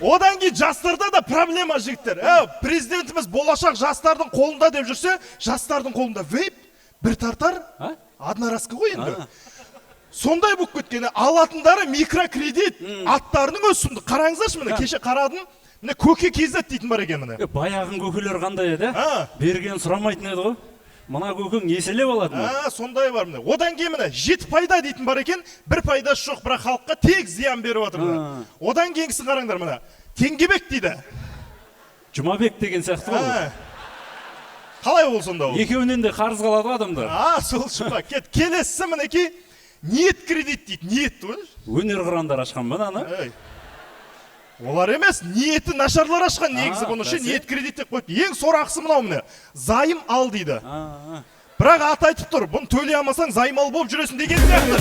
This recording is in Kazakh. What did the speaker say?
Одан кейін жастарда да проблема жігіттер. Президентіміз болашақ жастардың қолында деп жүрсе, жастардың қолында вейп, бір тартар, одноразка ғой енді. Сондай болып кеткені, алатындары микрокредит, аттарының өсімді. Қараңыздаршы міне, кеше қарадым, міне көке кезет дейтін бар екен міне. Баяғын көкелер қандай еді? Берген сұрамайтын еді ғой. Мына көкең еселеп алады ма? Сондай бар міне. Одан кейін міне, 7 пайда дейтін бар екен, бір пайдасы жоқ, бірақ халыққа тек зиян беріп жатыр міне. Одан кейінгісін қараңдар міне. Теңгебек дейді. Жұмабек деген сияқты ғой. Қалай ол сонда ол? Екеуінен де қарыз қалады адамдар. Сол шыма. Келесі мінекей ниет кредит дейді. Ниет ғой. Өнер қырандар ашқан ба ана? Олар емес, ниеті нашарлар ашқан негізі бұны ше ниет кредит деп қойды. Ең сорақысы мынау міне. Зайым ал дейді. Бірақ аты айтып тұр, бұны төлей алмасаң зайым ал болып жүресің деген сияқты.